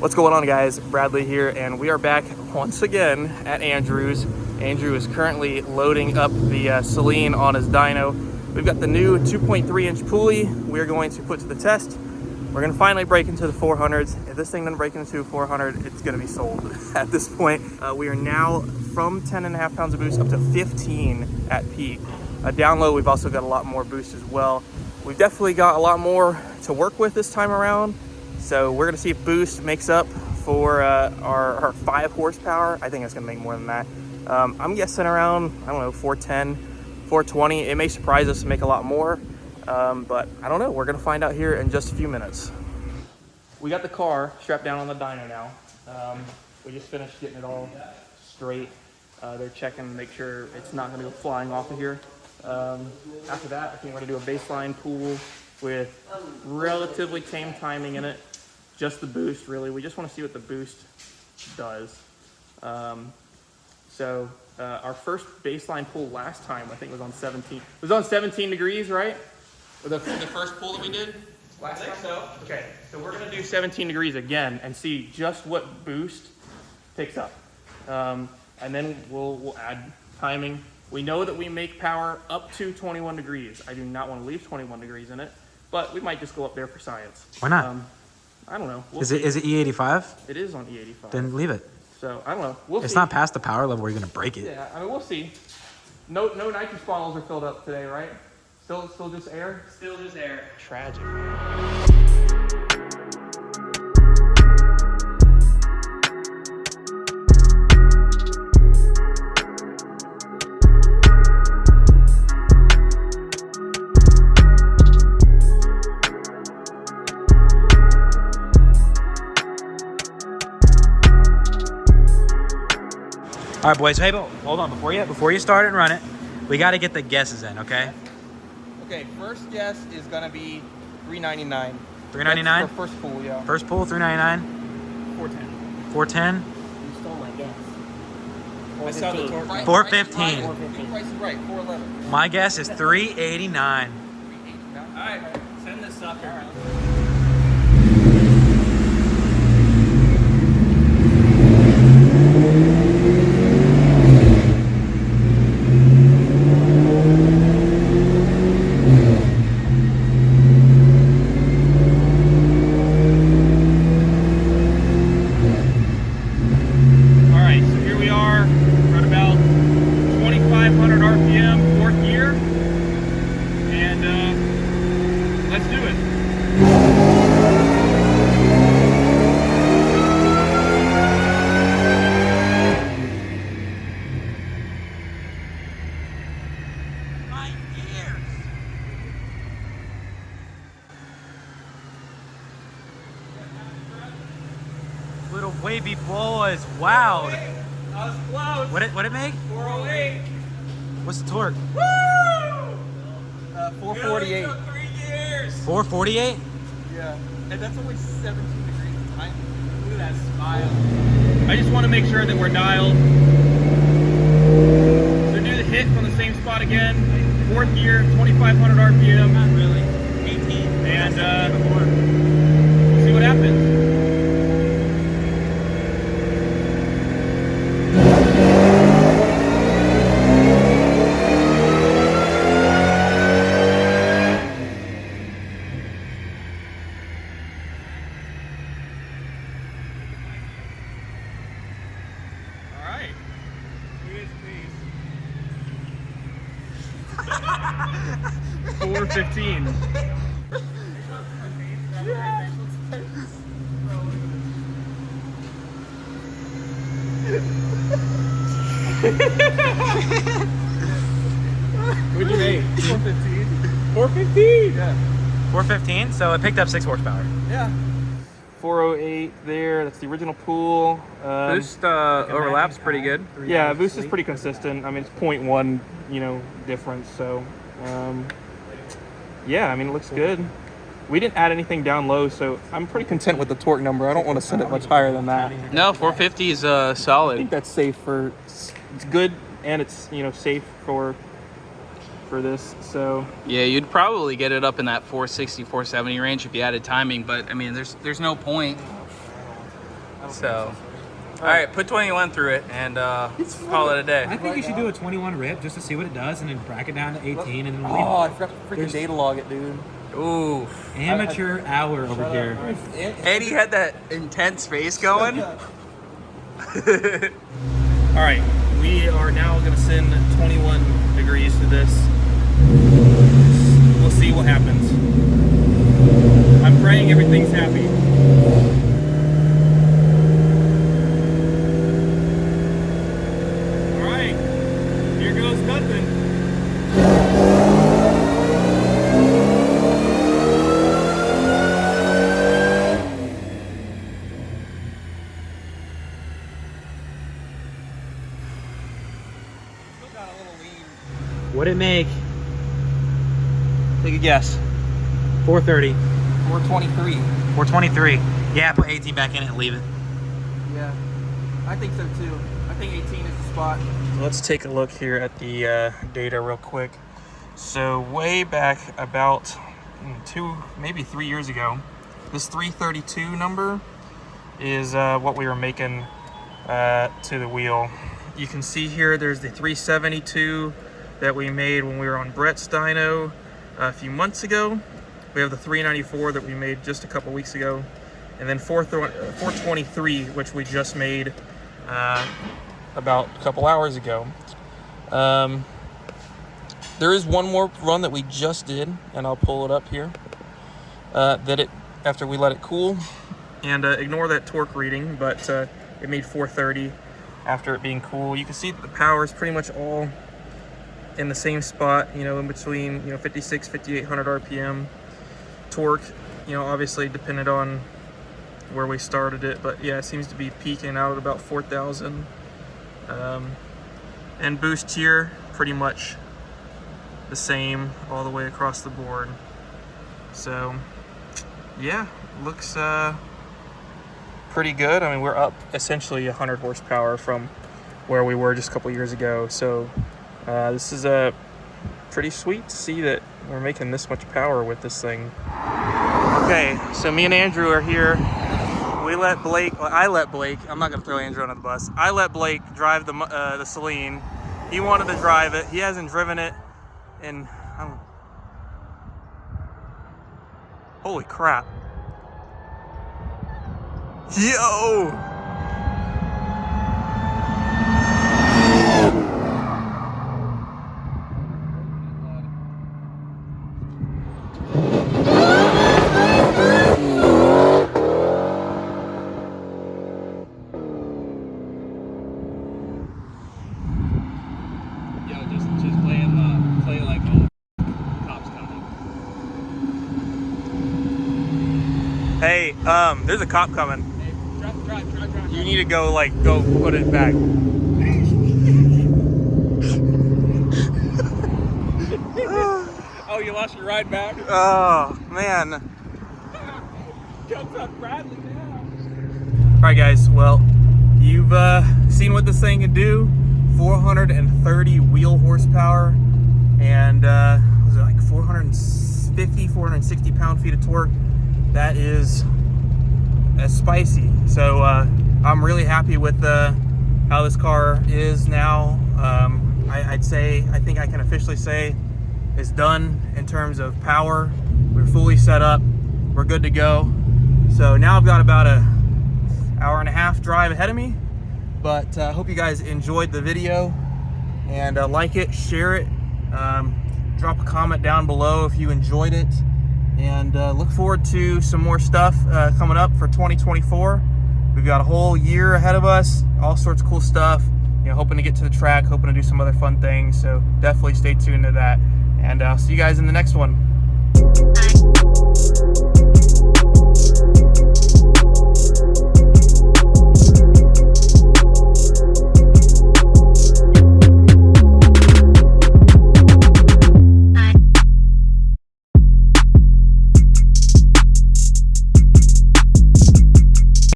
What's going on, guys? Bradley here, and we are back once again at Andrew's. Andrew is currently loading up the Saleen on his dyno. We've got the new 2.3-inch pulley we're going to put to the test. We're going to finally break into the 400s. If this thing doesn't break into a 400, it's going to be sold at this point. We are now from 10.5 pounds of boost up to 15 at peak. Down low, we've also got a lot more boost as well. We've definitely got a lot more to work with this time around. So we're gonna see if boost makes up for our 5 horsepower. I think it's gonna make more than that. I'm guessing around, I don't know, 410, 420. It may surprise us to make a lot more, but I don't know. We're gonna find out here in just a few minutes. We got the car strapped down on the dyno now. We just finished getting it all straight. They're checking to make sure it's not gonna go flying off of here. After that, I think we're gonna do a baseline pool with relatively tame timing in it. Just the boost, really. We just want to see what the boost does. Our first baseline pool last time, I think, was on 17. It was on 17 degrees, right? The first pool that we did last time? So. Okay, so we're gonna do 17 degrees again and see just what boost picks up. And then we'll add timing. We know that we make power up to 21 degrees. I do not want to leave 21 degrees in it, but we might just go up there for science. Why not? I don't know. Is it E85? It is on E85. Then leave it. So I don't know. We'll It's see. not past the power level where you're gonna break it. Yeah, I mean, we'll see. No nitrous bottles are filled up today, right? Still just air? Still just air. Tragic. All right, boys. Hey, but hold on. Before you start and run it, we got to get the guesses in, okay? Okay, first guess is gonna be 399. 399. For first pool, yeah. First pull, 399. 410. 410. You stole my guess. I saw the torque. 415. Price is right. 411. My guess is 389. 389. All right, send this sucker. All right. Little wavy boys. Wow. That was close. What it make? 408. What's the torque? Woo! 448. 3 years. 448? Yeah. And that's only 17 degrees of time. Look at that smile. I just want to make sure that we're dialed. So do the hit from the same spot again. 4th gear, 2,500 RPM. Not really. 18. And we'll see what happens. All right. 415. What'd you make? 415. 415? Yeah. 415, so it picked up 6 horsepower. Yeah. 408 there. That's the original pool. Boost overlaps pretty good. Yeah, boost is pretty consistent. I mean, it's 0.1, difference. So, yeah, I mean, it looks good. We didn't add anything down low, so I'm pretty content with the torque number. I don't want to send it much higher than that. No, 450 is I solid. think that's safe for. It's good and it's safe for this. So Yeah, you'd probably get it up in that 460, 470 range if you added timing, but I mean, there's no point. So, all right, put 21 through it and call it a day. I think you should do a 21 rip just to see what it does, and then back it down to 18, and then leave Oh, I it. forgot to freaking data log it, dude. Ooh. Amateur hour over here. Eddie had that intense face going. All right, we are now going to send 21 degrees to this. We'll see what happens. I'm praying everything's happy. All right, here goes nothing. What'd it make? Take a guess. 430. 423. 423. Yeah, put 18 back in it and leave it. Yeah, I think so too. I think 18 is the spot. Let's take a look here at the data real quick. So way back about 2, maybe 3 years ago, this 332 number is what we were making to the wheel. You can see here there's the 372 that we made when we were on Brett's dyno a few months ago. We have the 394 that we made just a couple weeks ago, and then 423, which we just made about a couple hours ago. There is one more run that we just did, and I'll pull it up here. After we let it cool, and ignore that torque reading, but it made 430 after it being cool. You can see that the power is pretty much all in the same spot, you know, in between, you know, 56, 5800 RPM. Torque, you know, obviously depended on where we started it, but yeah, it seems to be peaking out at about 4,000. And boost here, pretty much the same all the way across the board. So yeah, looks pretty good. I mean, we're up essentially 100 horsepower from where we were just a couple years ago. So this is pretty sweet to see that we're making this much power with this thing. Okay, so me and Andrew are here. We let Blake, well, I let Blake, I'm not gonna throw Andrew under the bus. I let Blake drive the Saleen. He wanted to drive it. He hasn't driven it in, holy crap. Yo! Play like oh, cops coming. Hey, there's a cop coming. Hey, drive. You need to go put it back. Oh, you lost your ride back? Oh, man. Comes up Bradley now. All right, guys. Well, you've seen what this thing can do. 430 wheel horsepower, and was it like 450, 460 pound-feet of torque? That is spicy. So I'm really happy with how this car is now. I think I can officially say it's done in terms of power. We're fully set up. We're good to go. So now I've got about an hour and a half drive ahead of me. But I hope you guys enjoyed the video, and like it, share it, drop a comment down below if you enjoyed it, and look forward to some more stuff coming up for 2024. We've got a whole year ahead of us, all sorts of cool stuff, you know, hoping to get to the track, hoping to do some other fun things, so definitely stay tuned to that, and I'll see you guys in the next one.